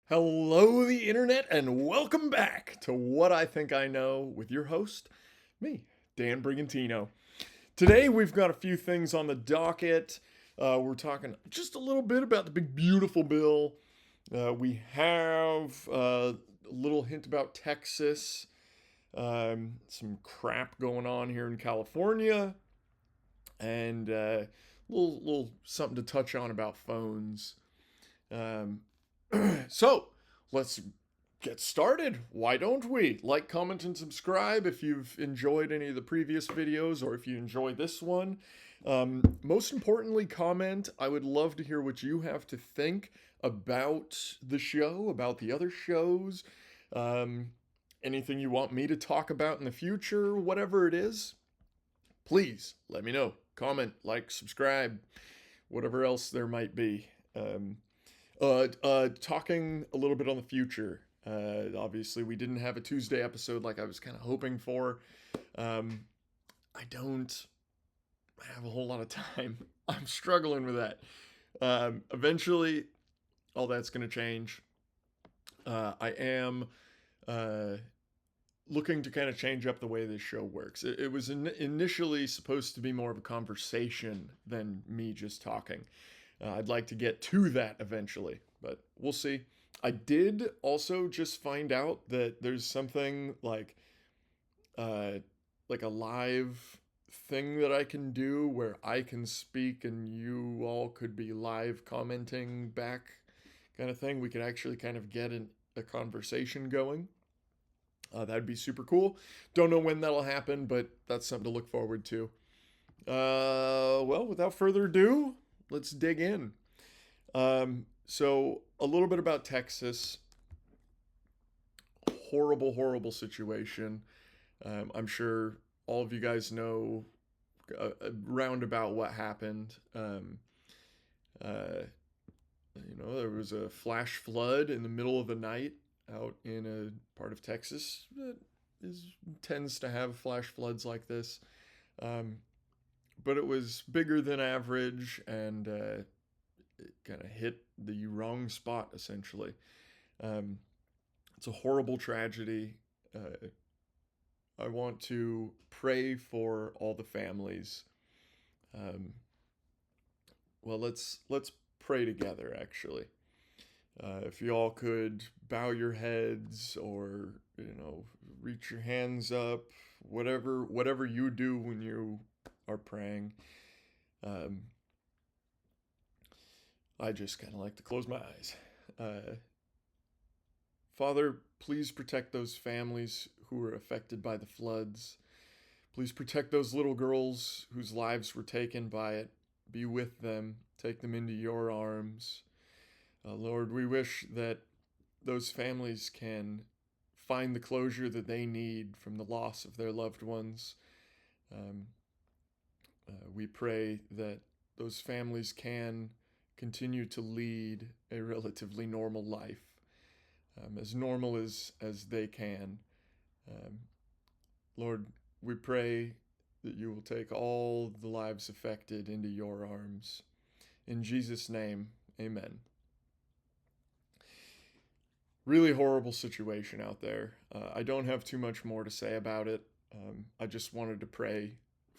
Hello, the internet, and welcome back to What I Think I Know with your host, me, Dan Brigantino. Today, we've got a few things on the docket. We're talking just a little bit about the big, beautiful bill. We have a little hint about Texas, some crap going on here in California, and little something to touch on about phones. Um, so let's get started. Why don't we? Like, comment, and subscribe if you've enjoyed any of the previous videos or if you enjoy this one. Most importantly, comment. I would love to hear what you have to think about the show, about the other shows, anything you want me to talk about in the future, whatever it is. Please let me know. Comment, like, subscribe, whatever else there might be. Talking a little bit on the future. Obviously, we didn't have a Tuesday episode like I was kind of hoping for. I don't have a whole lot of time. I'm struggling with that. Eventually, all that's going to change. I am looking to kind of change up the way this show works. It was initially supposed to be more of a conversation than me just talking. I'd like to get to that eventually, but we'll see. I did also just find out that there's something like a live thing that I can do where I can speak and you all could be live commenting back, kind of thing. We could actually kind of get a conversation going. That'd be super cool. Don't know when that'll happen, but that's something to look forward to. Well, without further ado, let's dig in. So a little bit about Texas. Horrible, horrible situation. I'm sure all of you guys know roundabout what happened. There was a flash flood in the middle of the night out in a part of Texas that tends to have flash floods like this. But it was bigger than average, and it kind of hit the wrong spot, essentially. It's a horrible tragedy. I want to pray for all the families. Well, let's pray together, actually. If you all could bow your heads or, reach your hands up, whatever you do when you are praying. I just kind of like to close my eyes. Father, please protect those families who were affected by the floods. Please protect those little girls whose lives were taken by it. Be with them. Take them into your arms. Lord, we wish that those families can find the closure that they need from the loss of their loved ones. We pray that those families can continue to lead a relatively normal life, as normal as they can. Lord, we pray that you will take all the lives affected into your arms. In Jesus' name, amen. Really horrible situation out there. I don't have too much more to say about it. I just wanted to pray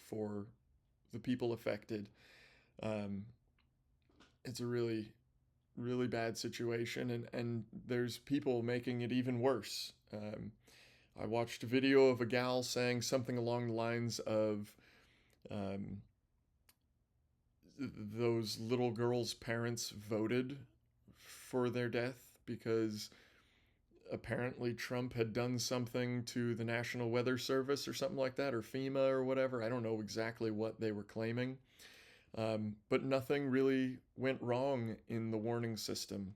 for the people affected. It's a really, really bad situation, and there's people making it even worse. I watched a video of a gal saying something along the lines of those little girls' parents voted for their death because apparently Trump had done something to the National Weather Service or something like that, or FEMA or whatever. I don't know exactly what they were claiming. But nothing really went wrong in the warning system.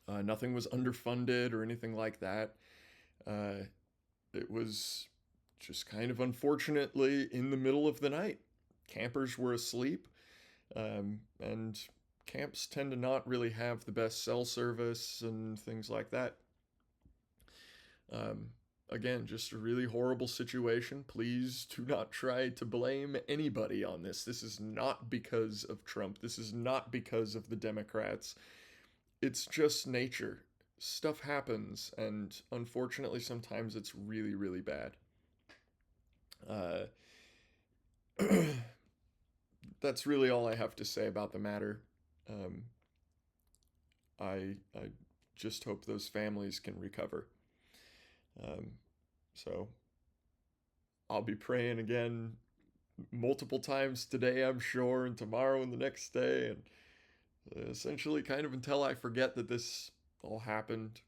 Nothing was underfunded or anything like that. It was just kind of unfortunately in the middle of the night. Campers were asleep, and camps tend to not really have the best cell service and things like that. Again, just a really horrible situation. Please do not try to blame anybody on this. This is not because of Trump. This is not because of the Democrats. It's just nature. stuff happens, and unfortunately, sometimes it's really, really bad. Uh, that's really all I have to say about the matter. Um, I just hope those families can recover. Um, so I'll be praying again multiple times today, I'm sure, and tomorrow and the next day, and essentially kind of until I forget that this all happened.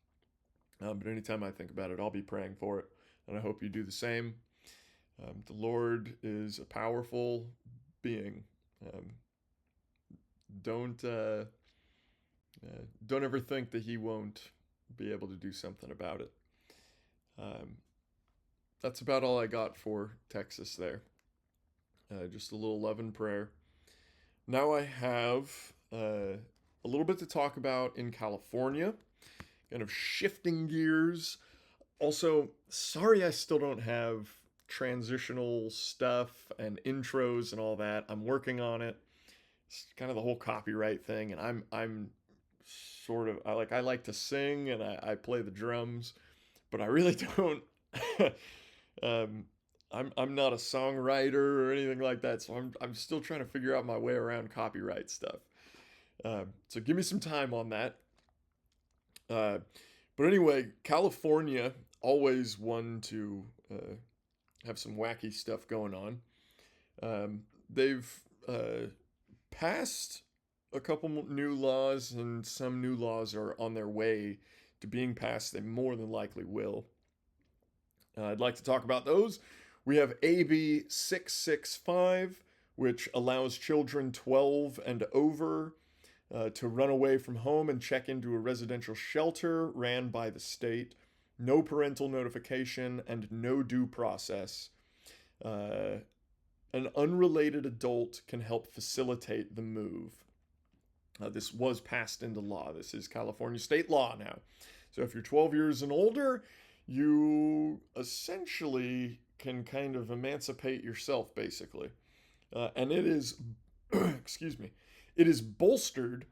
But anytime I think about it, I'll be praying for it, and I hope you do the same. The Lord is a powerful being. Um, don't don't ever think that He won't be able to do something about it. Um, that's about all I got for Texas there. Just a little love and prayer. Now I have a little bit to talk about in California, kind of shifting gears. Also, sorry I still don't have transitional stuff and intros and all that. I'm working on it. It's kind of the whole copyright thing, and I'm sort of I like to sing and I play the drums, but I really don't. um, I'm not a songwriter or anything like that, so I'm still trying to figure out my way around copyright stuff. So give me some time on that. Uh, but anyway, California, always one to have some wacky stuff going on. They've passed a couple new laws, and some new laws are on their way to being passed. They more than likely will. I'd like to talk about those. We have AB 665, which allows children 12 and over to run away from home and check into a residential shelter ran by the state. No parental notification and no due process. An unrelated adult can help facilitate the move. This was passed into law. This is California state law now. So if you're 12 years and older, you essentially can kind of emancipate yourself, basically. And it is, excuse me, it is bolstered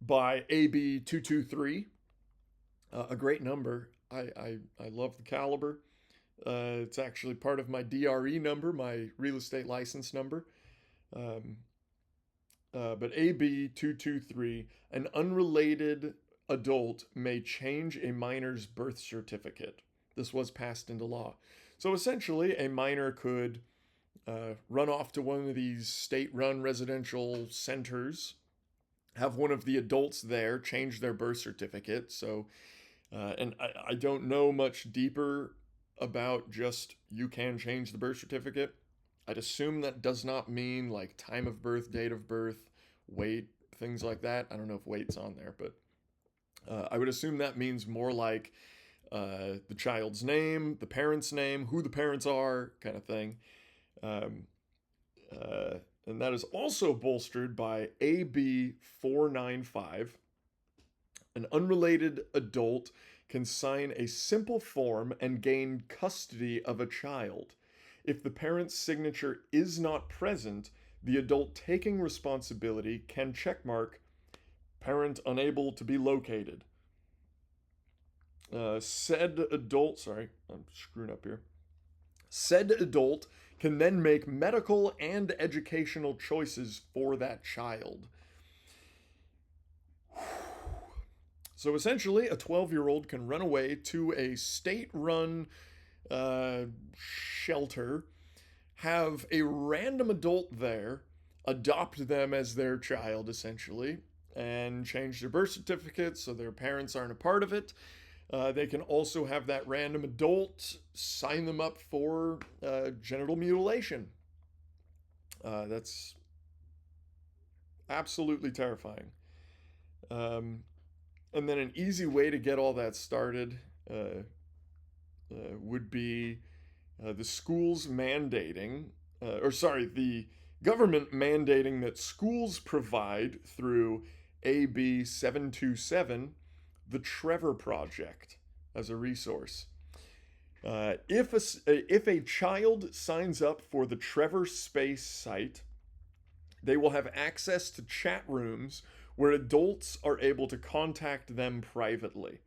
by AB 223, a great number. I love the caliber. It's actually part of my DRE number, my real estate license number. But AB 223, an unrelated adult may change a minor's birth certificate. This was passed into law. So essentially, a minor could run off to one of these state-run residential centers, have one of the adults there change their birth certificate. So, and I don't know much deeper about just you can change the birth certificate. I'd assume that does not mean like time of birth, date of birth, weight, things like that. I don't know if weight's on there, but I would assume that means more like the child's name, the parent's name, who the parents are, kind of thing. And that is also bolstered by AB 495. An unrelated adult can sign a simple form and gain custody of a child. If the parent's signature is not present, the adult taking responsibility can checkmark parent unable to be located. Said adult, sorry, I'm screwing up here. Said adult can then make medical and educational choices for that child. So essentially, a 12-year-old can run away to a state-run shelter, have a random adult there, adopt them as their child, essentially, and change their birth certificate so their parents aren't a part of it. They can also have that random adult sign them up for genital mutilation. That's absolutely terrifying. And then an easy way to get all that started would be the schools mandating, the government mandating that schools provide through AB 727 the Trevor Project as a resource. If a child signs up for the Trevor Space site, they will have access to chat rooms where adults are able to contact them privately.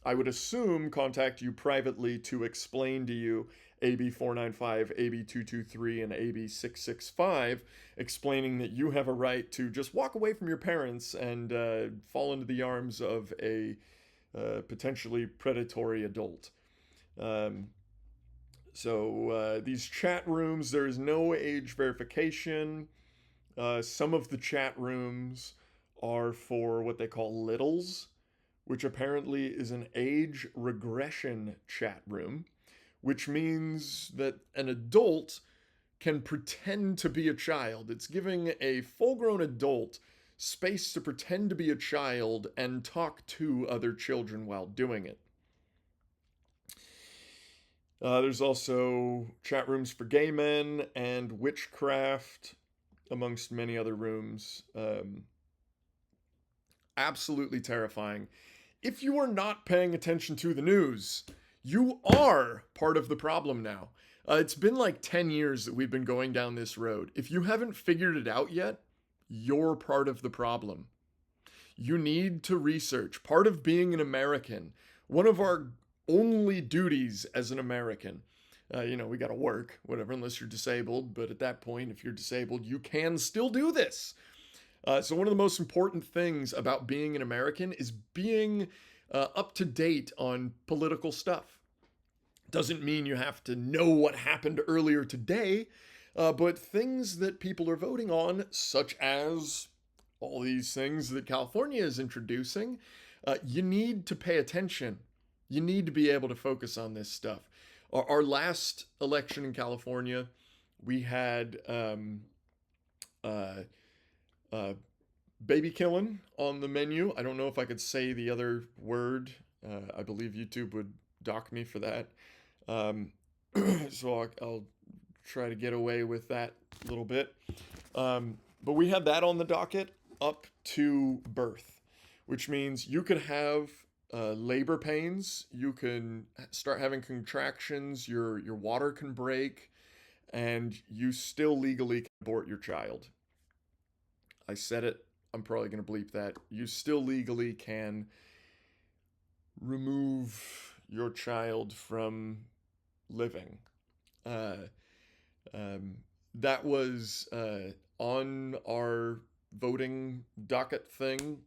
I would assume, contact you privately to explain to you AB 495, AB 223, and AB 665, explaining that you have a right to just walk away from your parents and fall into the arms of a potentially predatory adult. Um, these chat rooms, there is no age verification. Some of the chat rooms are for what they call littles, which apparently is an age regression chat room, which means that an adult can pretend to be a child. It's giving a full grown adult space to pretend to be a child and talk to other children while doing it. There's also chat rooms for gay men and witchcraft, amongst many other rooms. Absolutely terrifying. If you are not paying attention to the news, you are part of the problem now. It's been like 10 years that we've been going down this road. If you haven't figured it out yet, you're part of the problem. You need to research. Part of being an American, one of our only duties as an American, we got to work, whatever, unless you're disabled. But at that point, if you're disabled, you can still do this. So, one of the most important things about being an American is being up to date on political stuff. Doesn't mean you have to know what happened earlier today, but things that people are voting on, such as all these things that California is introducing, you need to pay attention. You need to be able to focus on this stuff. Our last election in California, we had baby killing on the menu. I don't know if I could say the other word. I believe YouTube would dock me for that. So I'll try to get away with that a little bit. But we had that on the docket up to birth, which means you could have labor pains, you can start having contractions, your water can break, and you still legally can abort your child. I said it. I'm probably going to bleep that. You still legally can remove your child from living. Uh, that was on our voting docket thing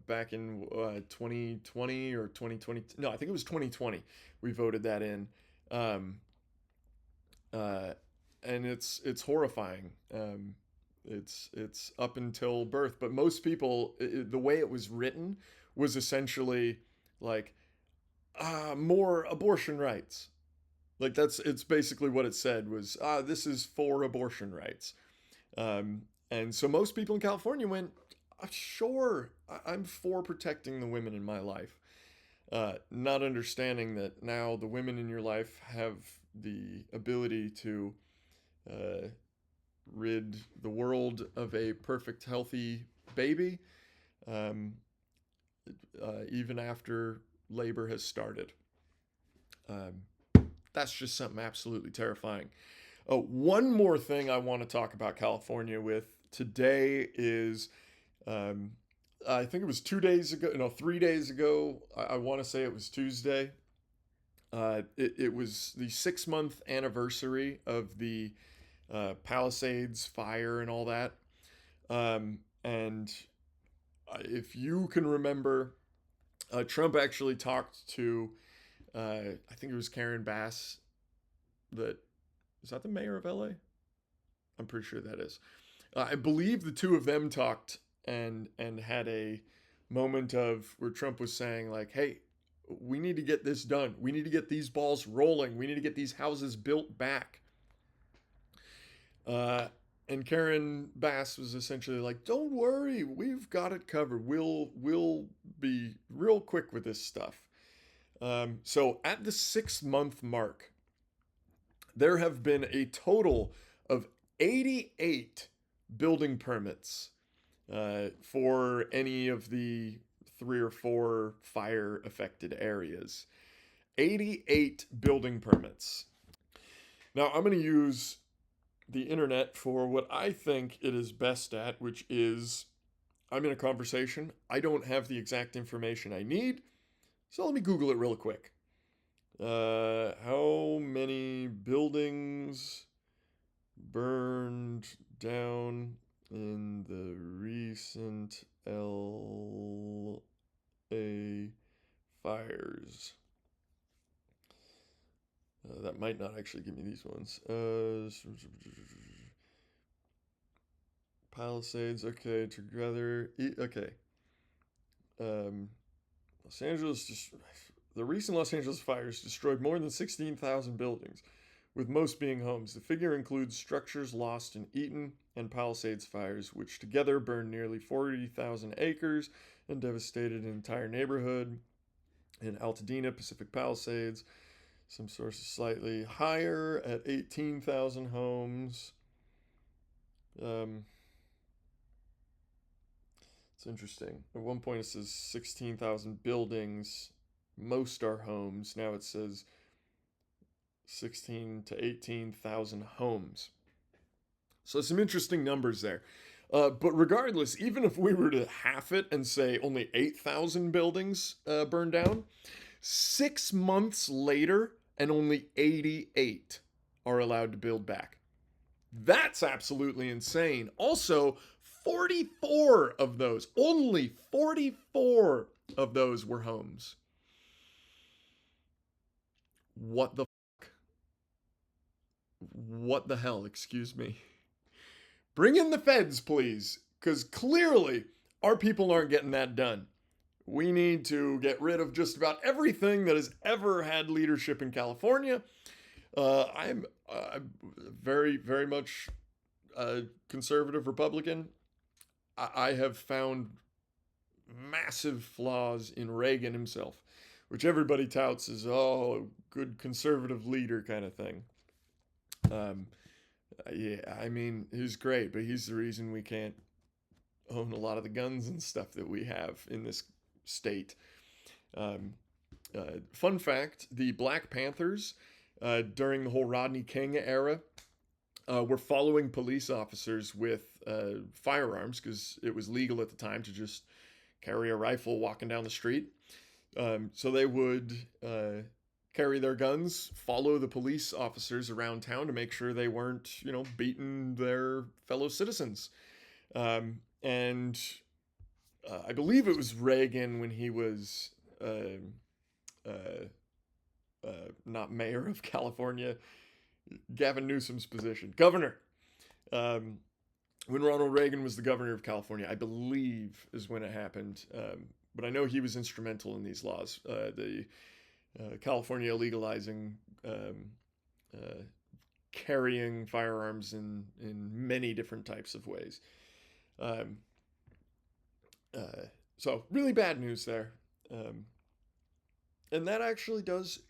back in 2020 or 2020. No, I think it was 2020. We voted that in. Um, and it's horrifying. It's up until birth, but most people, the way it was written was essentially like more abortion rights. Like it's basically what it said was this is for abortion rights. And so most people in California went, sure, I'm for protecting the women in my life. Not understanding that now the women in your life have the ability to rid the world of a perfect, healthy baby, um, even after labor has started. That's just something absolutely terrifying. One more thing I want to talk about California with today is I think it was 2 days ago, no, 3 days ago. I want to say it was Tuesday. It was the 6 month anniversary of the Palisades fire and all that. And if you can remember, Trump actually talked to, I think it was Karen Bass. Is that the mayor of LA? I'm pretty sure that is. I believe the two of them talked and had a moment of where Trump was saying like, "Hey, we need to get this done. We need to get these balls rolling. We need to get these houses built back." And Karen Bass was essentially like, "Don't worry, we've got it covered. We'll be real quick with this stuff." So at the 6 month mark, there have been a total of 88 building permits for any of the 3 or 4 fire affected areas. 88 building permits. Now I'm going to use the internet for what I think it is best at, which is I'm in a conversation. I don't have the exact information I need. So let me Google it real quick. How many buildings burned down in the recent LA fires? That might not actually give me these ones. Palisades, okay, together. Okay. Los Angeles, the recent Los Angeles fires destroyed more than 16,000 buildings, with most being homes. The figure includes structures lost in Eaton and Palisades fires, which together burned nearly 40,000 acres and devastated an entire neighborhood. In Altadena, Pacific Palisades, some sources slightly higher at 18,000 homes. It's interesting. At one point it says 16,000 buildings. Most are homes. Now it says 16 to 18,000 homes. So some interesting numbers there. But regardless, even if we were to half it and say only 8,000 buildings burned down, 6 months later and only 88 are allowed to build back. That's absolutely insane. Also, 44 of those, only 44 of those were homes. What the fuck? What the hell, excuse me. Bring in the feds, please, because clearly our people aren't getting that done. We need to get rid of just about everything that has ever had leadership in California. I'm very, very much a conservative Republican. I have found massive flaws in Reagan himself, which everybody touts as, oh, good conservative leader kind of thing. Yeah, I mean, he's great, but he's the reason we can't own a lot of the guns and stuff that we have in this state. Fun fact, the Black Panthers, during the whole Rodney King era, were following police officers with firearms because it was legal at the time to just carry a rifle walking down the street. So they would carry their guns, follow the police officers around town to make sure they weren't, beating their fellow citizens. And I believe it was Reagan when he was not mayor of California, Gavin Newsom's position, governor. When Ronald Reagan was the governor of California, I believe is when it happened. But I know he was instrumental in these laws. The California legalizing carrying firearms in many different types of ways. So really bad news there. And that actually does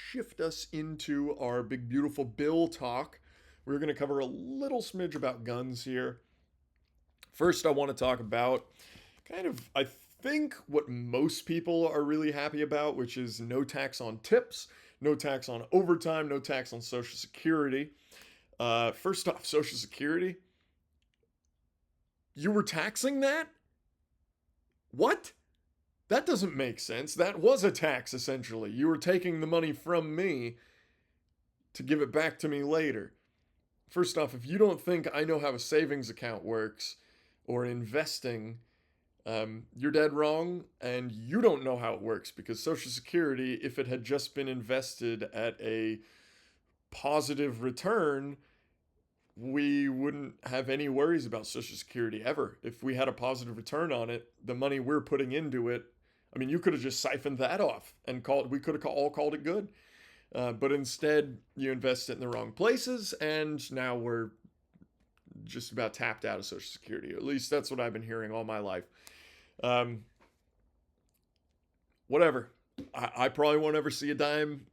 shift us into our big beautiful bill talk. We're going to cover a little smidge about guns here. First, I want to talk about I think what most people are really happy about, which is no tax on tips, no tax on overtime, no tax on Social Security. First off, Social Security. You were taxing that? What? That doesn't make sense. That was a tax, essentially. You were taking the money from me to give it back to me later. First off, if you don't think I know how a savings account works or investing, you're dead wrong, and you don't know how it works, because Social Security, if it had just been invested at a positive return, we wouldn't have any worries about Social Security ever. If we had a positive return on it, the money we're putting into it, I mean, you could have just siphoned that off and we could have all called it good. But instead, you invest it in the wrong places, and now we're just about tapped out of Social Security. At least that's what I've been hearing all my life. Whatever. I probably won't ever see a dime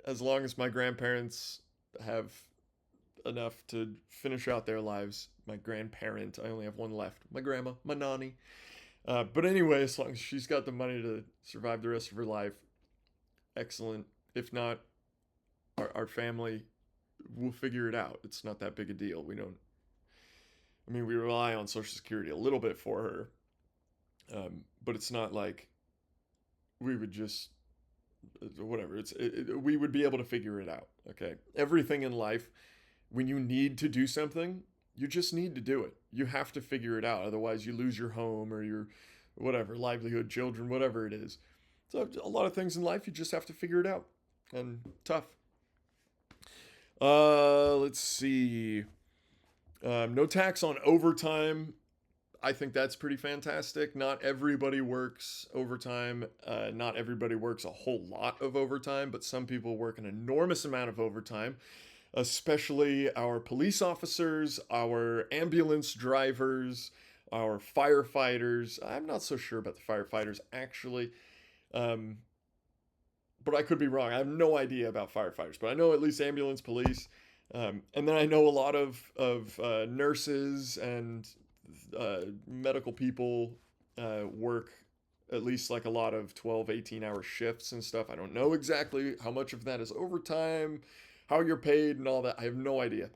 as long as my grandparents have enough to finish out their lives. My grandparent, I only have one left. My grandma, my nanny. But anyway, as long as she's got the money to survive the rest of her life, excellent. If not, our family will figure it out. It's not that big a deal. We rely on Social Security a little bit for her. But it's not like we would just whatever. We would be able to figure it out. Okay, everything in life, when you need to do something, you just need to do it. You have to figure it out. Otherwise, you lose your home or your whatever livelihood, children, whatever it is. So a lot of things in life, you just have to figure it out, and tough. Let's see. No tax on overtime. I think that's pretty fantastic. Not everybody works overtime. Not everybody works a whole lot of overtime, but some people work an enormous amount of overtime, especially our police officers, our ambulance drivers, our firefighters. I'm not so sure about the firefighters actually, um, but I could be wrong. I have no idea about firefighters, but I know at least ambulance, police, and then I know a lot of nurses and medical people work at least like a lot of 12, 18-hour shifts and stuff. I don't know exactly how much of that is overtime, how you're paid, and all that. I have no idea.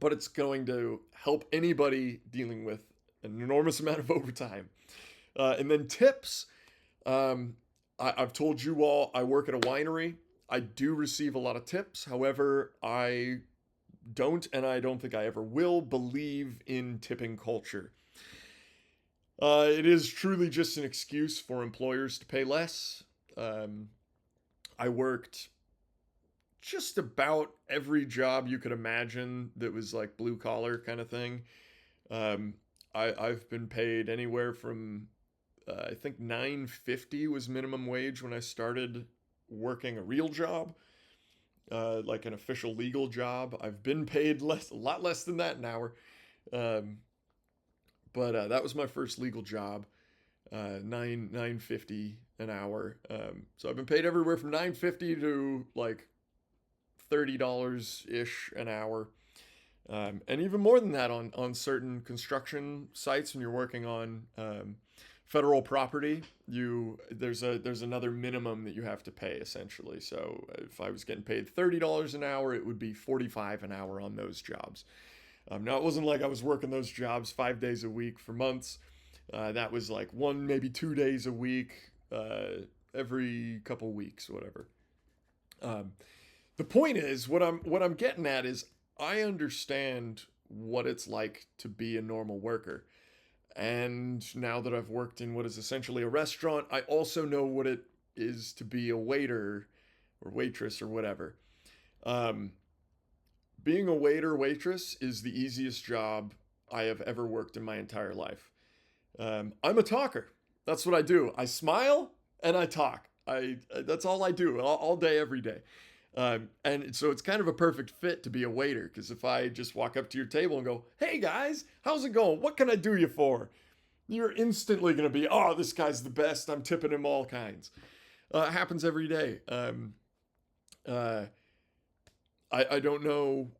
But it's going to help anybody dealing with an enormous amount of overtime. And then tips. I've told you all I work at a winery. I do receive a lot of tips. However, I don't, and I don't think I ever will, believe in tipping culture. It is truly just an excuse for employers to pay less. I worked just about every job you could imagine that was like blue collar kind of thing. Um, I've been paid anywhere from I think $9.50 was minimum wage when I started working a real job, like an official legal job. I've been paid less, a lot less than that an hour, um, but that was my first legal job. 950 an hour. So I've been paid everywhere from 950 to like $30 ish an hour. And even more than that on certain construction sites when you're working on federal property, there's another minimum that you have to pay essentially. So if I was getting paid $30 an hour, it would be 45 an hour on those jobs. Now it wasn't like I was working those jobs 5 days a week for months. That was like one, maybe 2 days a week, every couple weeks, whatever. The point is, what I'm getting at is I understand what it's like to be a normal worker. And now that I've worked in what is essentially a restaurant, I also know what it is to be a waiter or waitress or whatever. Um, Being a waiter, waitress is the easiest job I have ever worked in my entire life. I'm a talker. That's what I do. I smile and I talk. That's all I do all day, every day. And so it's kind of a perfect fit to be a waiter because if I just walk up to your table and go, "Hey guys, how's it going? What can I do you for?" You're instantly going to be, "Oh, this guy's the best. I'm tipping him all kinds." It happens every day. Uh, I don't know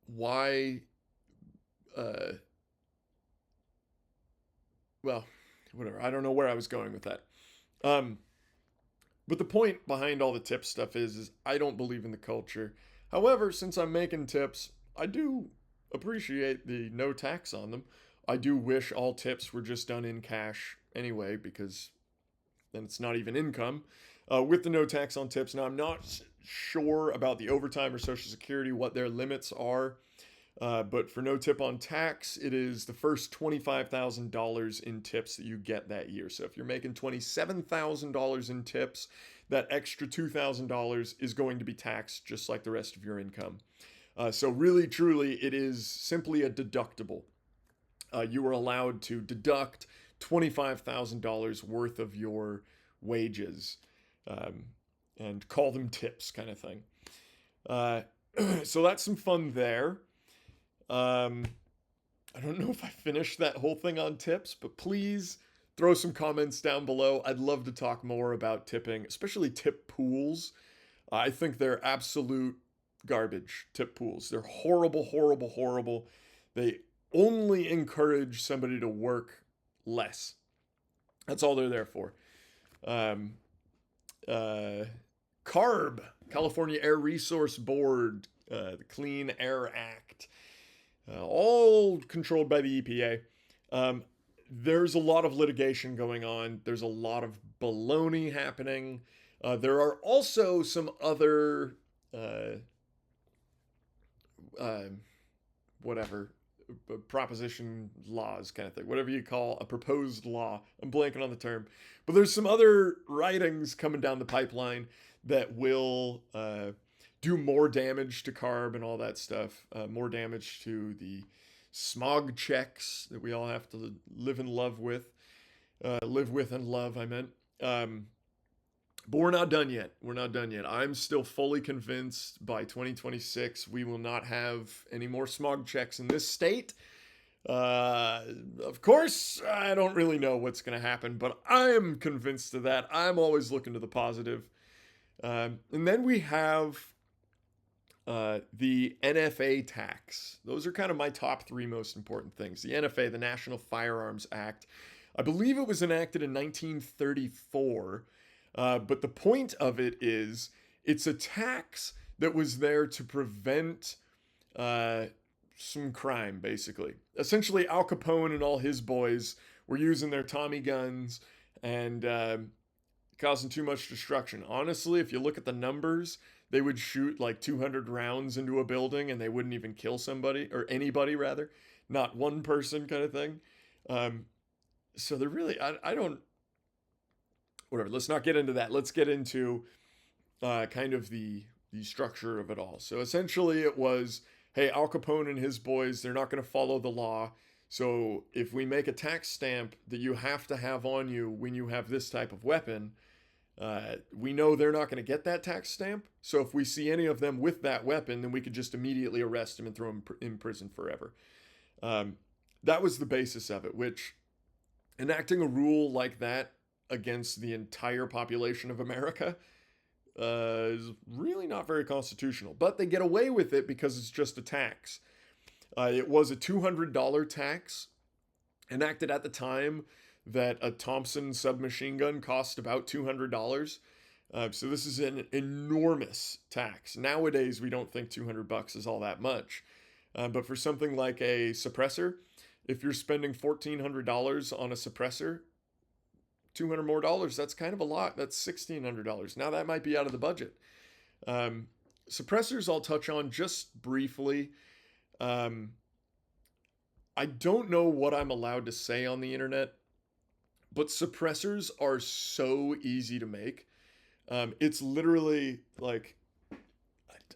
why. Uh, well, whatever. I don't know where I was going with that. Um, but the point behind all the tip stuff is I don't believe in the culture. However, since I'm making tips, I do appreciate the no tax on them. I do wish all tips were just done in cash anyway, because then it's not even income. With the no tax on tips, now I'm not sure about the overtime or Social Security, what their limits are. But for no tip on tax, it is the first $25,000 in tips that you get that year. So if you're making $27,000 in tips, that extra $2,000 is going to be taxed just like the rest of your income. So really, truly, it is simply a deductible. You are allowed to deduct $25,000 worth of your wages and call them tips kind of thing. So that's some fun there. I don't know if I finished that whole thing on tips, but please throw some comments down below. I'd love to talk more about tipping, especially tip pools. I think they're absolute garbage, tip pools. They're horrible, horrible, horrible. They only encourage somebody to work less. That's all they're there for. CARB, California Air Resource Board, the Clean Air Act, all controlled by the EPA. there's a lot of litigation going on. There's a lot of baloney happening. There are also some other, uh, uh, whatever, proposition laws kind of thing, whatever you call a proposed law. I'm blanking on the term. But there's some other writings coming down the pipeline that will do more damage to carb and all that stuff, more damage to the smog checks that we all have to live and love with. Live with and love, I meant. But we're not done yet. We're not done yet. I'm still fully convinced by 2026 we will not have any more smog checks in this state. Of course, I don't really know what's going to happen, but I am convinced of that. I'm always looking to the positive. And then we have the NFA tax. Those are kind of my top three most important things. The NFA, the National Firearms Act. I believe it was enacted in 1934. But the point of it is it's a tax that was there to prevent some crime, basically. Essentially, Al Capone and all his boys were using their Tommy guns and causing too much destruction. Honestly, if you look at the numbers, they would shoot like 200 rounds into a building and they wouldn't even kill somebody, or anybody rather, not one person kind of thing. So they're really, I don't, whatever, let's not get into that. Let's get into kind of the structure of it all. So essentially it was, hey, Al Capone and his boys, they're not going to follow the law. So if we make a tax stamp that you have to have on you when you have this type of weapon, we know they're not going to get that tax stamp. So if we see any of them with that weapon, then we could just immediately arrest them and throw them in prison forever. That was the basis of it, which enacting a rule like that against the entire population of America is really not very constitutional. But they get away with it because it's just a tax. It was a $200 tax enacted at the time that a Thompson submachine gun cost about $200. So this is an enormous tax. Nowadays, we don't think $200 is all that much. But for something like a suppressor, if you're spending $1,400 on a suppressor, $200 more, that's kind of a lot. That's $1,600. Now that might be out of the budget. Suppressors I'll touch on just briefly. I don't know what I'm allowed to say on the internet, but suppressors are so easy to make. It's literally like,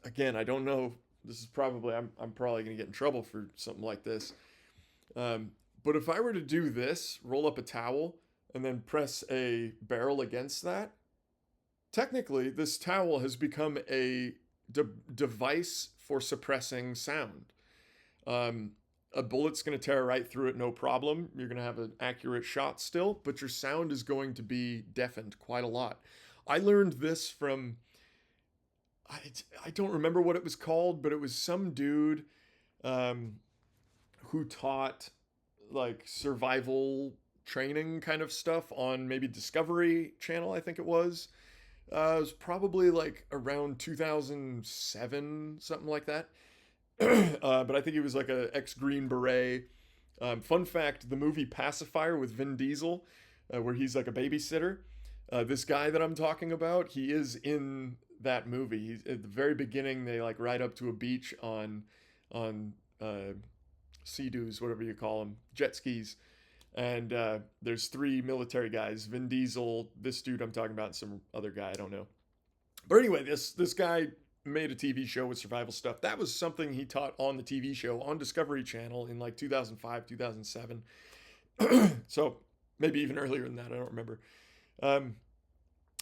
again, I don't know. This is probably, I'm probably going to get in trouble for something like this. But if I were to do this, roll up a towel and then press a barrel against that, technically this towel has become a device for suppressing sound. A bullet's going to tear right through it, no problem. You're going to have an accurate shot still, but your sound is going to be deafened quite a lot. I learned this from, I don't remember what it was called, but it was some dude who taught like survival training kind of stuff on maybe Discovery Channel, I think it was. It was probably like around 2007, something like that. But I think he was like a ex-Green Beret. Fun fact, the movie Pacifier with Vin Diesel, where he's like a babysitter. This guy that I'm talking about, he is in that movie. He's, at the very beginning, they like ride up to a beach on sea-doos, whatever you call them, jet skis. And there's three military guys, Vin Diesel, this dude I'm talking about, and some other guy, I don't know. But anyway, this guy made a TV show with survival stuff. That was something he taught on the TV show on Discovery Channel in like 2005, 2007. So maybe even earlier than that, I don't remember.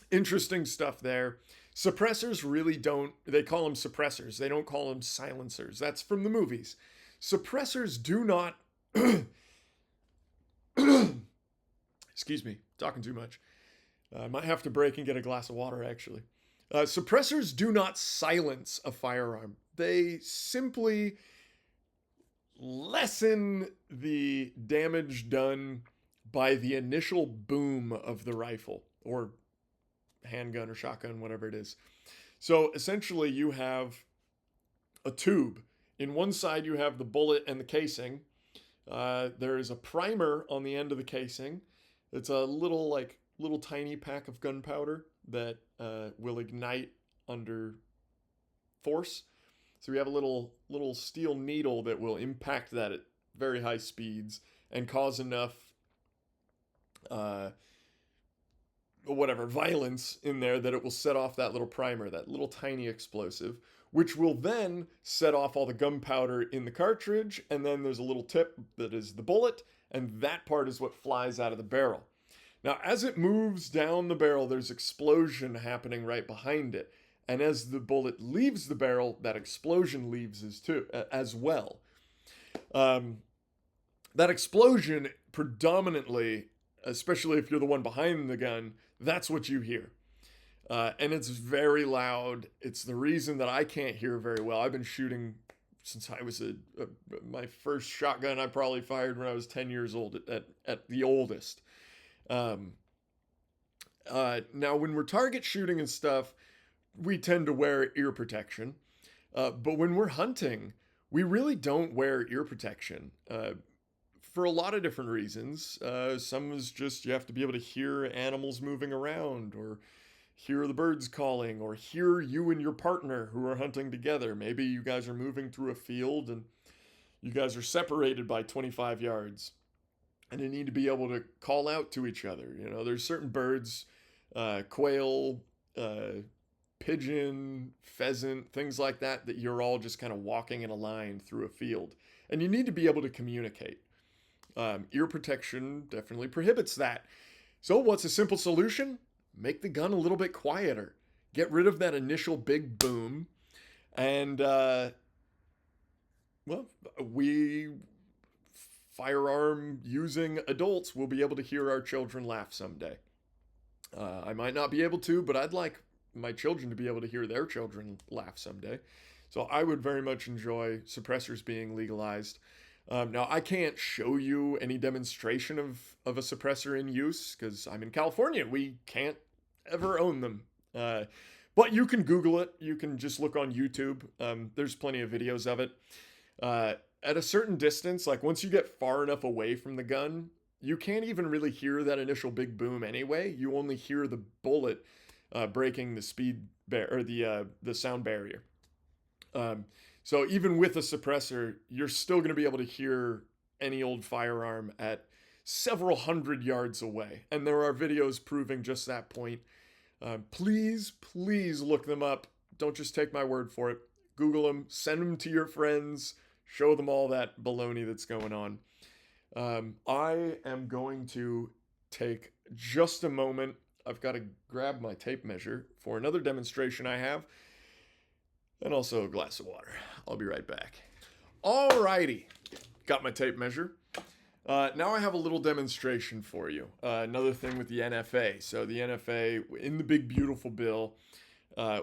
Interesting stuff there. Suppressors really don't, they call them suppressors. They don't call them silencers. That's from the movies. Suppressors do not, excuse me, talking too much. I might have to break and get a glass of water, actually. Suppressors do not silence a firearm. They simply lessen the damage done by the initial boom of the rifle or handgun or shotgun, whatever it is. So essentially you have a tube. In one side you have the bullet and the casing. There is a primer on the end of the casing. It's a little tiny pack of gunpowder that will ignite under force. So we have a little steel needle that will impact that at very high speeds and cause enough uh, violence in there that it will set off that little primer, that little tiny explosive, which will then set off all the gunpowder in the cartridge. And then there's a little tip that is the bullet, and that part is what flies out of the barrel. Now, as it moves down the barrel, there's explosion happening right behind it. And as the bullet leaves the barrel, that explosion leaves as well. That explosion predominantly, especially if you're the one behind the gun, that's what you hear. And it's very loud. It's the reason that I can't hear very well. I've been shooting since I was my first shotgun I probably fired when I was 10 years old at the oldest. Now, when we're target shooting and stuff, we tend to wear ear protection. But when we're hunting, we really don't wear ear protection for a lot of different reasons. Some is just you have to be able to hear animals moving around, or hear the birds calling, or hear you and your partner who are hunting together. Maybe you guys are moving through a field and you guys are separated by 25 yards and you need to be able to call out to each other. You know, there's certain birds, quail, pigeon, pheasant, things like that, that you're all just kind of walking in a line through a field. And you need to be able to communicate. Ear protection definitely prohibits that. So what's a simple solution? Make the gun a little bit quieter. Get rid of that initial big boom. And, we firearm using adults will be able to hear our children laugh someday. I might not be able to, but I'd like my children to be able to hear their children laugh someday. So I would very much enjoy suppressors being legalized. Now, I can't show you any demonstration of a suppressor in use because I'm in California. We can't ever own them. But you can Google it. You can just look on YouTube. There's plenty of videos of it. At a certain distance, like once you get far enough away from the gun, you can't even really hear that initial big boom anyway. You only hear the bullet breaking the sound barrier. So even with a suppressor, you're still going to be able to hear any old firearm at several hundred yards away. And there are videos proving just that point. Please look them up. Don't just take my word for it. Google them, send them to your friends, show them all that baloney that's going on. I am going to take just a moment. I've got to grab my tape measure for another demonstration I have, and also a glass of water. I'll be right back. Alrighty, got my tape measure. Now I have a little demonstration for you. Another thing with the NFA. So the NFA, in the big beautiful bill,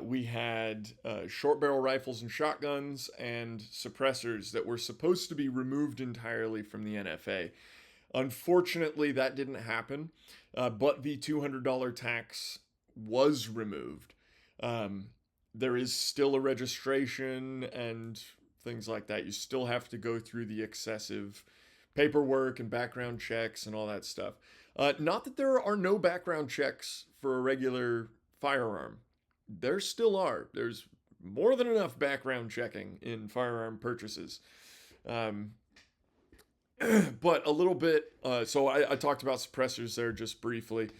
we had short barrel rifles and shotguns and suppressors that were supposed to be removed entirely from the NFA. Unfortunately, that didn't happen, but the $200 tax was removed. There is still a registration and things like that. You still have to go through the excessive paperwork and background checks and all that stuff. Not that there are no background checks for a regular firearm. There still are. There's more than enough background checking in firearm purchases. But a little bit, so I talked about suppressors there just briefly.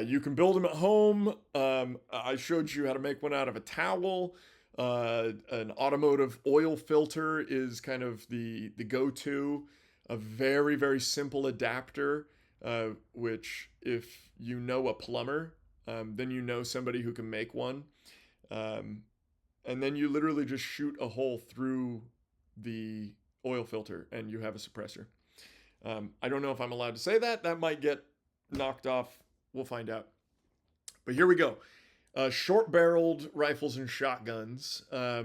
You can build them at home. I showed you how to make one out of a towel. An automotive oil filter is kind of the go-to. A very, very simple adapter, which if you know a plumber, then you know somebody who can make one. And then you literally just shoot a hole through the oil filter and you have a suppressor. I don't know if I'm allowed to say that. That might get knocked off. We'll find out. But here we go. Short-barreled rifles and shotguns. A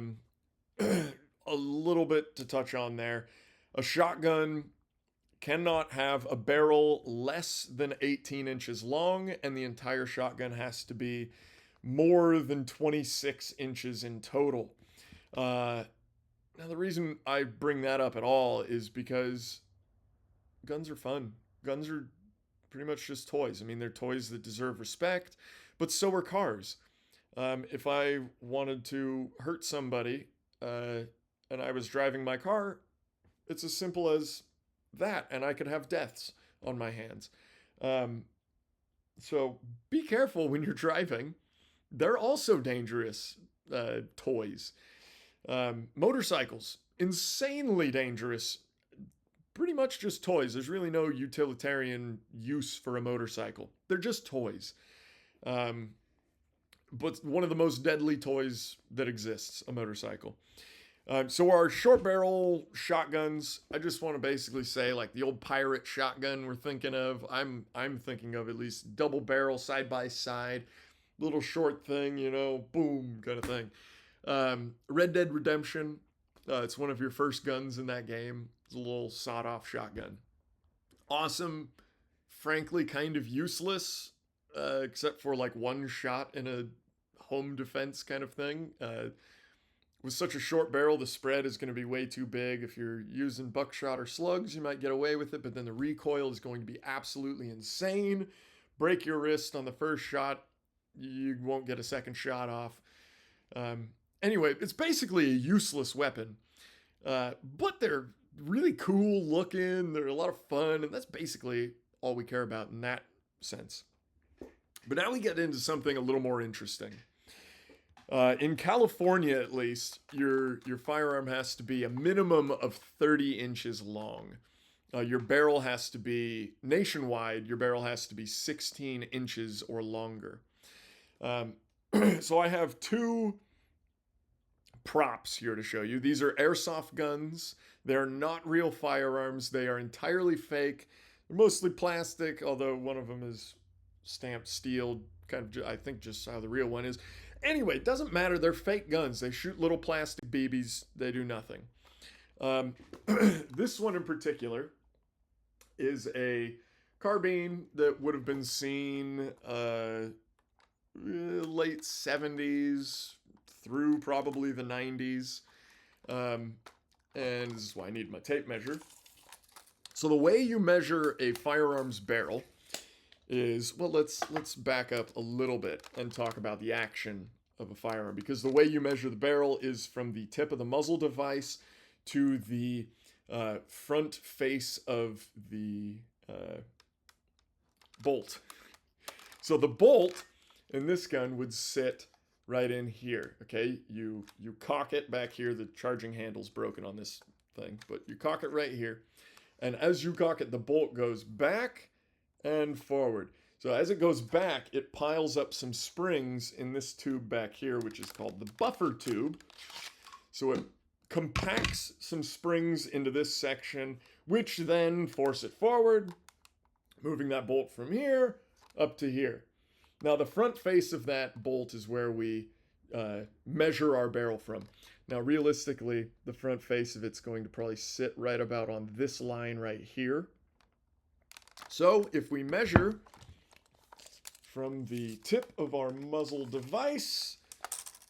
little bit to touch on there. A shotgun cannot have a barrel less than 18 inches long, and the entire shotgun has to be more than 26 inches in total. Now, the reason I bring that up at all is because guns are fun. Guns are pretty much just toys. I mean, they're toys that deserve respect, but so are cars. If I wanted to hurt somebody and I was driving my car, it's as simple as that, and I could have deaths on my hands. Um, so be careful when you're driving. They're also dangerous toys. Motorcycles, insanely dangerous. Pretty much just toys. There's really no utilitarian use for a motorcycle. They're just toys. But one of the most deadly toys that exists, a motorcycle. So our short barrel shotguns, I just want to basically say like the old pirate shotgun we're thinking of. I'm thinking of at least double barrel side by side, little short thing, you know, boom kind of thing. Red Dead Redemption, it's one of your first guns in that game. It's a little sawed off shotgun. Awesome, frankly kind of useless, except for like one shot in a home defense kind of thing. With such a short barrel, the spread is going to be way too big. If you're using buckshot or slugs, you might get away with it, but then the recoil is going to be absolutely insane. Break your wrist on the first shot, you won't get a second shot off. Anyway, it's basically a useless weapon, but they're really cool looking. They're a lot of fun, and that's basically all we care about in that sense. But now we get into something a little more interesting. In California, at least, your firearm has to be a minimum of 30 inches long. Your barrel has to be, nationwide, your barrel has to be 16 inches or longer. So I have two props here to show you. These are airsoft guns. They're not real firearms. They are entirely fake. They're mostly plastic, although one of them is stamped steel, kind of, I think just how the real one is. Anyway, it doesn't matter. They're fake guns. They shoot little plastic BBs. They do nothing. This one in particular is a carbine that would have been seen late 70s through probably the 90s. And this is why I need my tape measure. So the way you measure a firearm's barrel is, well, let's back up a little bit and talk about the action of a firearm, because the way you measure the barrel is from the tip of the muzzle device to the front face of the bolt. So the bolt in this gun would sit right in here, okay? You cock it back here. The charging handle's broken on this thing, but you cock it right here. And as you cock it, the bolt goes back and forward. So as it goes back, it piles up some springs in this tube back here, which is called the buffer tube. So it compacts some springs into this section, which then force it forward, moving that bolt from here up to here. Now the front face of that bolt is where we measure our barrel from. Now realistically, the front face of it's going to probably sit right about on this line right here. So if we measure from the tip of our muzzle device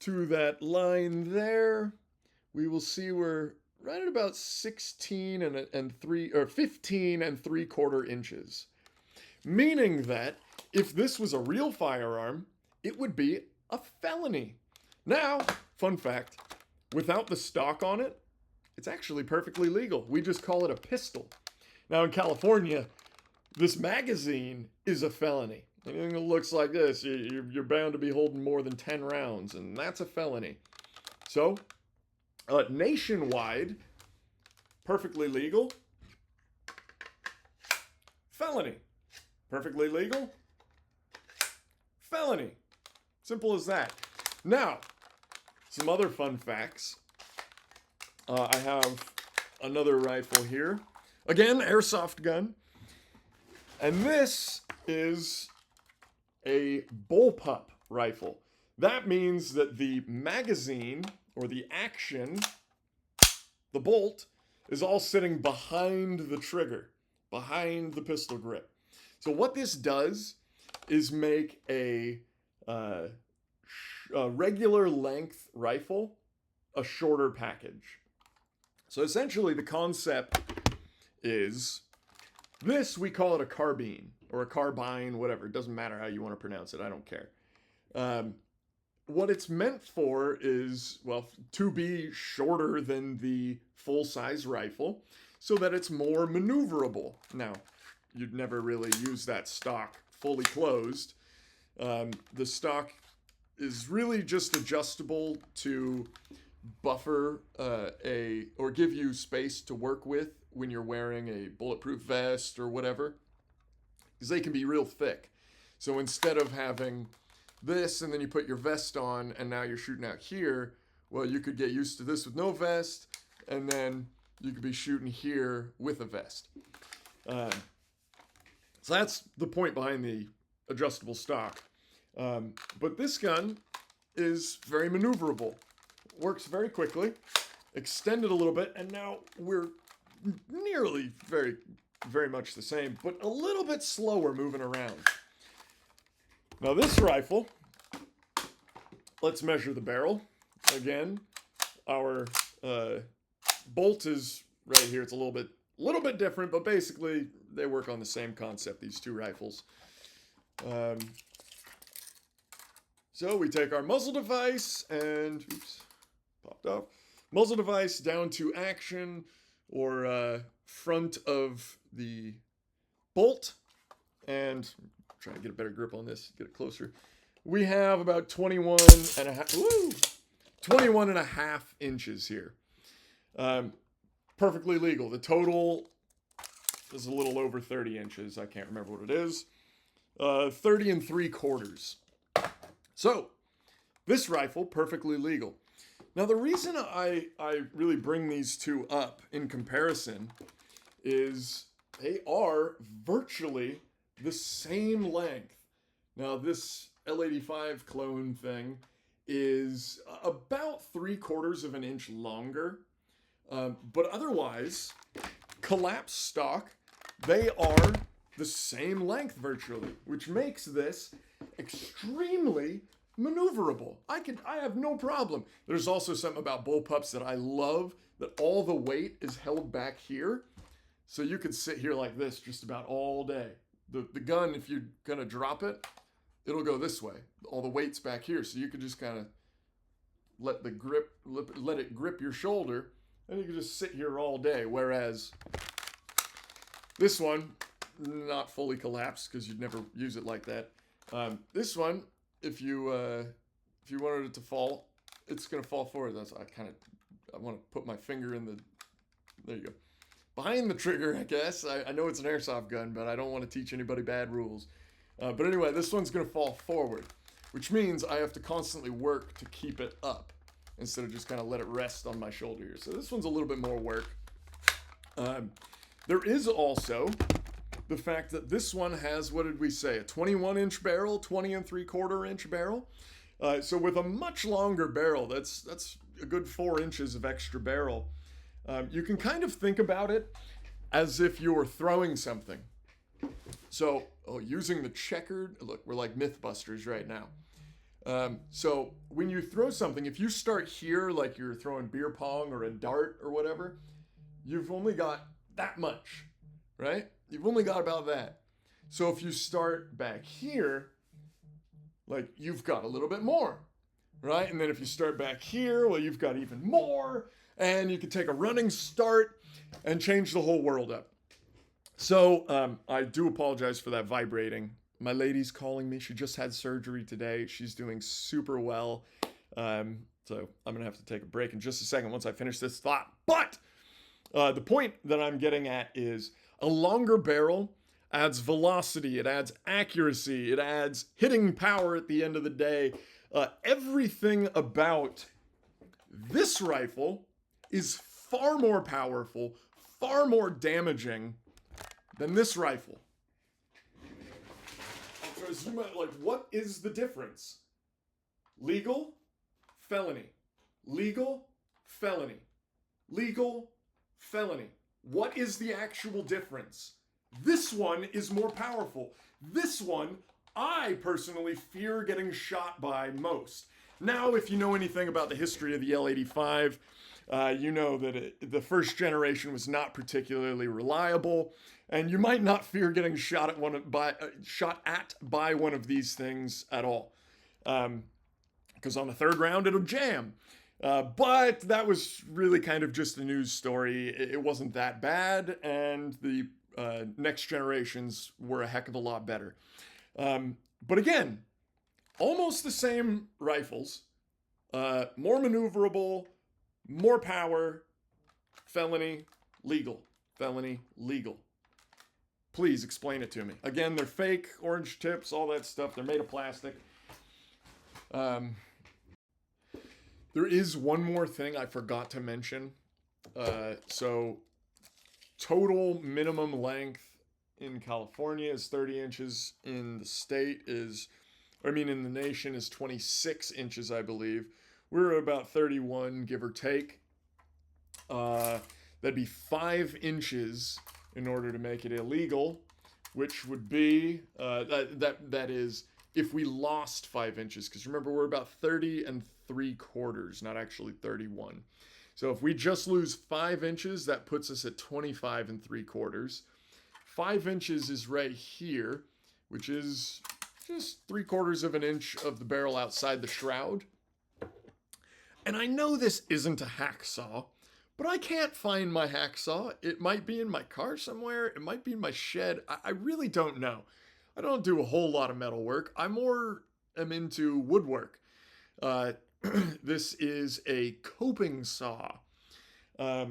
to that line there, we will see we're right at about 15 and 3/4 inches. Meaning that if this was a real firearm, it would be a felony. Now, fun fact, without the stock on it, it's actually perfectly legal. We just call it a pistol. Now in California, this magazine is a felony. Anything that looks like this, you're bound to be holding more than 10 rounds, and that's a felony. So, nationwide, perfectly legal, felony. Perfectly legal, felony. Simple as that. Now, some other fun facts. I have another rifle here. Again, airsoft gun. And this is a bullpup rifle. That means that the magazine, or the action, the bolt, is all sitting behind the trigger, behind the pistol grip. So what this does is make a regular length rifle a shorter package. So essentially the concept is This, we call it a carbine or a carbine, whatever. It doesn't matter how you want to pronounce it. I don't care. What it's meant for is, well, to be shorter than the full-size rifle so that it's more maneuverable. Now, you'd never really use that stock fully closed. The stock is really just adjustable to buffer or give you space to work with when you're wearing a bulletproof vest or whatever, because they can be real thick. So instead of having this and then you put your vest on and now you're shooting out here, well, you could get used to this with no vest, and then you could be shooting here with a vest. So that's the point behind the adjustable stock. But this gun is very maneuverable. Works very quickly. Extend it a little bit, and now we're nearly very much the same, but a little bit slower moving around. Now this rifle, let's measure the barrel. Again, our bolt is right here. It's a little bit different, but basically they work on the same concept, these two rifles. So we take our muzzle device and, oops, popped off. Muzzle device down to action or front of the bolt, and trying to get a better grip on this, get it closer. We have about 21 and a half inches here. Perfectly legal. The total is a little over 30 inches. I can't remember what it is. 30 3/4. So, this rifle, perfectly legal. Now, the reason I really bring these two up in comparison is they are virtually the same length. Now, this L85 clone thing is about 3/4 of an inch longer. But otherwise, collapsed stock, they are the same length virtually, which makes this extremely maneuverable. I have no problem. There's also something about bullpups that I love, that all the weight is held back here. So you could sit here like this just about all day. The gun, if you're gonna drop it, it'll go this way. All the weight's back here, so you could just kind of let it grip your shoulder, and you can just sit here all day. Whereas this one, not fully collapsed because you'd never use it like that. This one, if you wanted it to fall, it's gonna fall forward. I want to put my finger in the. There you go. Behind the trigger, I guess. I know it's an airsoft gun, but I don't want to teach anybody bad rules. But anyway, this one's going to fall forward, which means I have to constantly work to keep it up instead of just kind of let it rest on my shoulder here. So this one's a little bit more work. There is also the fact that this one has, what did we say, a 21-inch barrel, 20 3/4-inch barrel. So with a much longer barrel, that's a good 4 inches of extra barrel. You can kind of think about it as if you're throwing something. So, using the checkered, look, we're like Mythbusters right now. So when you throw something, if you start here like you're throwing beer pong or a dart or whatever, you've only got that much, right? You've only got about that. So if you start back here, like you've got a little bit more, right? And then if you start back here, well, you've got even more. And you can take a running start and change the whole world up. So I do apologize for that vibrating. My lady's calling me. She just had surgery today. She's doing super well. So I'm going to have to take a break in just a second once I finish this thought. But the point that I'm getting at is a longer barrel adds velocity. It adds accuracy. It adds hitting power at the end of the day. Everything about this rifle is far more powerful, far more damaging than this rifle. So zoom out, like, what is the difference? Legal, felony. Legal, felony. Legal, felony. What is the actual difference? This one is more powerful. This one, I personally fear getting shot by most. Now, if you know anything about the history of the L85, you know that the first generation was not particularly reliable, and you might not fear getting shot at by one of these things at all, because on the third round it'll jam. But that was really kind of just a news story. It wasn't that bad, and the next generations were a heck of a lot better. But again, almost the same rifles, more maneuverable, more power, felony, legal. Felony, legal. Please explain it to me. Again, they're fake, orange tips, all that stuff. They're made of plastic. There is one more thing I forgot to mention. So, total minimum length in California is 30 inches. In the state in the nation is 26 inches, I believe. We're about 31, give or take. That'd be 5 inches in order to make it illegal, which would be, that is, if we lost 5 inches. Because remember, we're about 30 3/4, not actually 31. So if we just lose 5 inches, that puts us at 25 3/4. 5 inches is right here, which is just 3/4 of an inch of the barrel outside the shroud. And I know this isn't a hacksaw, but I can't find my hacksaw. It might be in my car somewhere. It might be in my shed. I really don't know. I don't do a whole lot of metal work. I more am into woodwork. This is a coping saw. I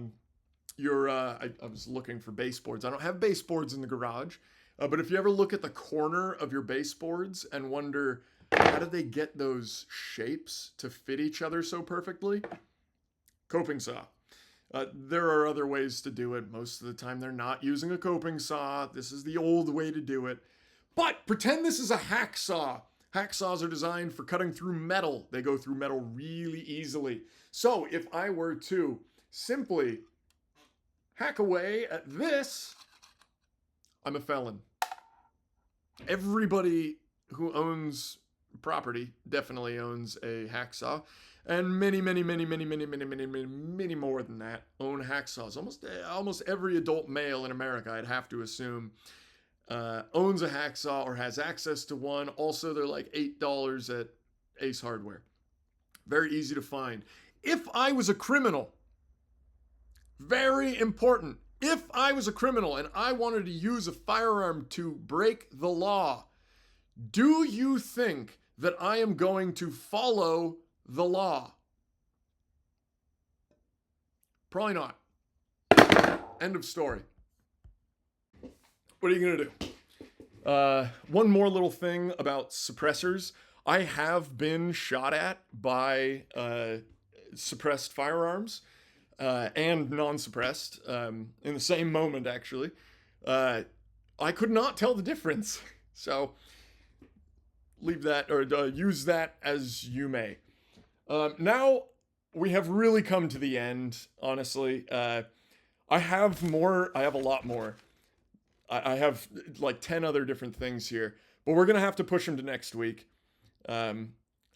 was looking for baseboards. I don't have baseboards in the garage, but if you ever look at the corner of your baseboards and wonder, how do they get those shapes to fit each other so perfectly? Coping saw. There are other ways to do it. Most of the time they're not using a coping saw. This is the old way to do it. But pretend this is a hacksaw. Hacksaws are designed for cutting through metal. They go through metal really easily. So if I were to simply hack away at this, I'm a felon. Everybody who owns property definitely owns a hacksaw, and many more than that own hacksaws. Almost every adult male in America, I'd have to assume, owns a hacksaw or has access to one. Also, they're like $8 at Ace Hardware. Very easy to find. If I was a criminal, very important, if I was a criminal and I wanted to use a firearm to break the law, do you think that I am going to follow the law? Probably not. End of story. What are you going to do? One more little thing about suppressors. I have been shot at by suppressed firearms and non-suppressed in the same moment, actually. I could not tell the difference. So leave that, or use that as you may. Now we have really come to the end, honestly. I have a lot more. I have like 10 other different things here, but we're going to have to push them to next week. I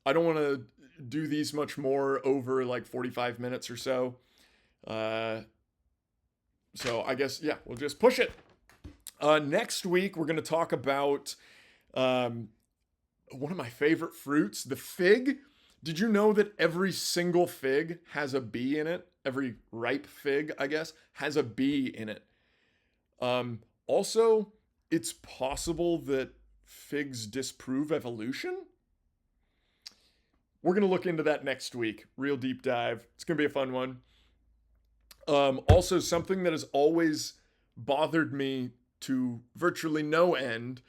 don't want to do these much more over like 45 minutes or so. So I guess, yeah, we'll just push it. Next week, we're going to talk about one of my favorite fruits, the fig. Did you know that every single fig has a bee in it? Every ripe fig, I guess, has a bee in it. Also, it's possible that figs disprove evolution. We're going to look into that next week. Real deep dive. It's going to be a fun one. Also, something that has always bothered me to virtually no end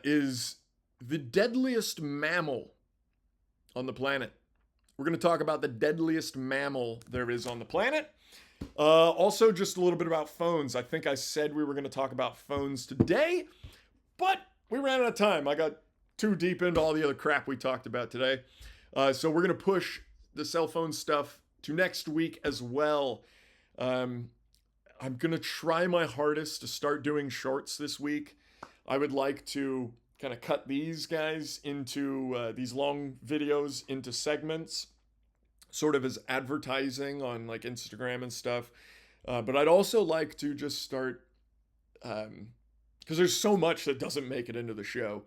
is the deadliest mammal on the planet. We're going to talk about the deadliest mammal there is on the planet. Also, just a little bit about phones. I think I said we were going to talk about phones today, but we ran out of time. I got too deep into all the other crap we talked about today. So we're going to push the cell phone stuff to next week as well. I'm going to try my hardest to start doing shorts this week. I would like to kind of cut these guys into these long videos into segments. sort of as advertising on like Instagram and stuff. But I'd also like to just start, because there's so much that doesn't make it into the show.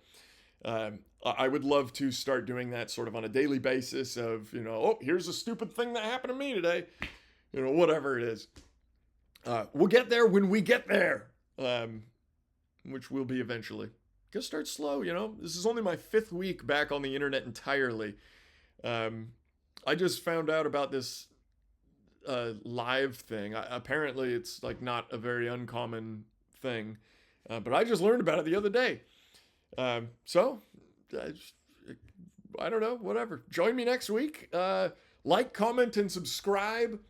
I would love to start doing that sort of on a daily basis of, oh, here's a stupid thing that happened to me today, whatever it is. We'll get there when we get there, which will be eventually. Gotta start slow, This is only my 5th week back on the internet entirely. I just found out about this live thing. Apparently, it's like not a very uncommon thing, but I just learned about it the other day. So, I don't know, whatever. Join me next week. Like, comment, and subscribe.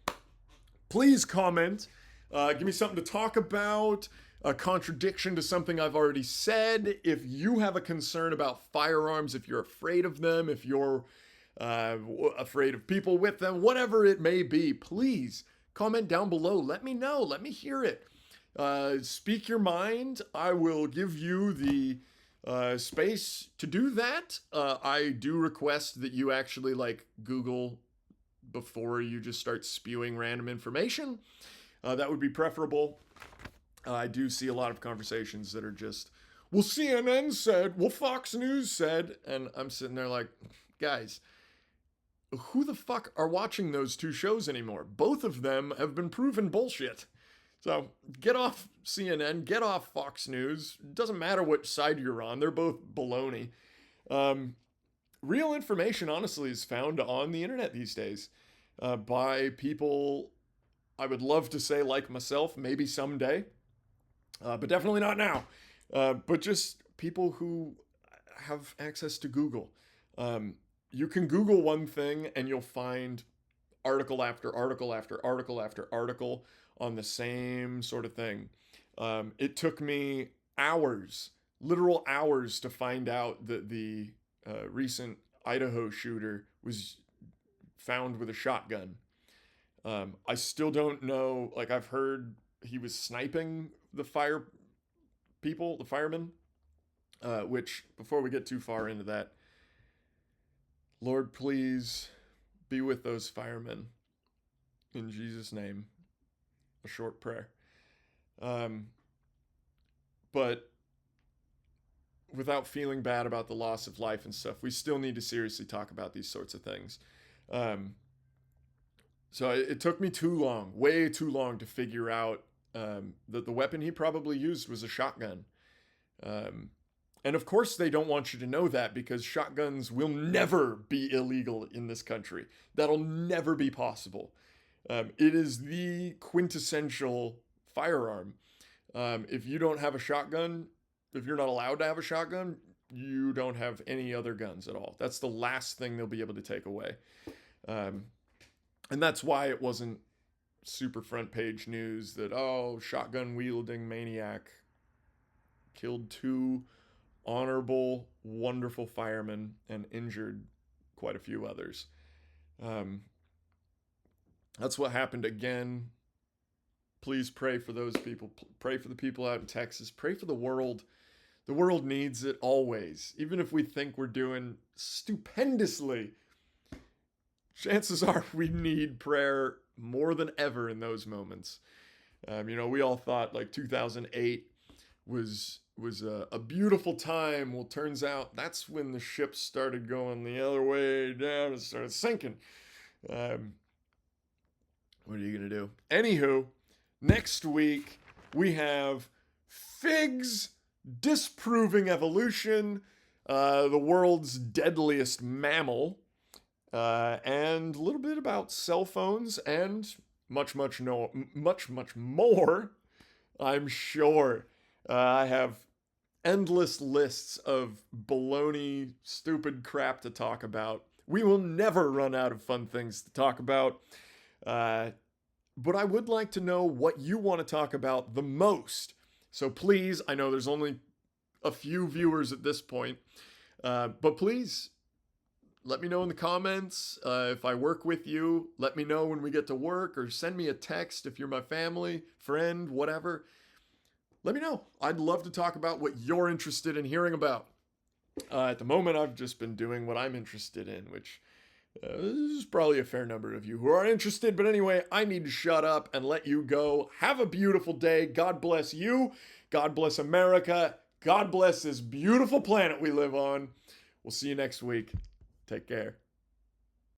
Please comment. Give me something to talk about. A contradiction to something I've already said. If you have a concern about firearms, if you're afraid of them, if you're afraid of people with them, whatever it may be, please comment down below. Let me know. Let me hear it. Speak your mind. I will give you the space to do that. I do request that you actually like Google before you just start spewing random information. That would be preferable. I do see a lot of conversations that are just, well, CNN said, well, Fox News said, and I'm sitting there like, guys, who the fuck are watching those two shows anymore? Both of them have been proven bullshit. So get off CNN, get off Fox News. It doesn't matter which side you're on. They're both baloney. Real information, honestly, is found on the internet these days by people, I would love to say like myself, maybe someday, but definitely not now. But just people who have access to Google. You can Google one thing and you'll find article after article after article after article on the same sort of thing. It took me hours, literal hours, to find out that the recent Idaho shooter was found with a shotgun. I still don't know. Like, I've heard he was sniping the firemen, which, before we get too far into that, Lord, please be with those firemen. In Jesus' name. A short prayer. But without feeling bad about the loss of life and stuff, we still need to seriously talk about these sorts of things. So it took me too long, way too long, to figure out that the weapon he probably used was a shotgun. And of course they don't want you to know that, because shotguns will never be illegal in this country. That'll never be possible. It is the quintessential firearm. If you don't have a shotgun, if you're not allowed to have a shotgun, you don't have any other guns at all. That's the last thing they'll be able to take away. And that's why it wasn't super front page news that, oh, shotgun wielding maniac killed 2 honorable, wonderful firemen and injured quite a few others. That's what happened again. Please pray for those people. Pray for the people out in Texas. Pray for the world. The world needs it always. Even if we think we're doing stupendously, chances are we need prayer more than ever in those moments. We all thought like 2008 was a beautiful time. Well, turns out that's when the ship started going the other way down and started sinking. What are you going to do? Anywho, next week we have Figs disproving evolution, the world's deadliest mammal, and a little bit about cell phones and much more, I'm sure. I have endless lists of baloney, stupid crap to talk about. We will never run out of fun things to talk about. But I would like to know what you want to talk about the most. So please, I know there's only a few viewers at this point, but please let me know in the comments. If I work with you, let me know when we get to work, or send me a text if you're my family, friend, whatever. Let me know. I'd love to talk about what you're interested in hearing about. At the moment, I've just been doing what I'm interested in, which This is probably a fair number of you who are interested, but anyway, I need to shut up and let you go. Have a beautiful day. God bless you. God bless America. God bless this beautiful planet we live on. We'll see you next week. Take care.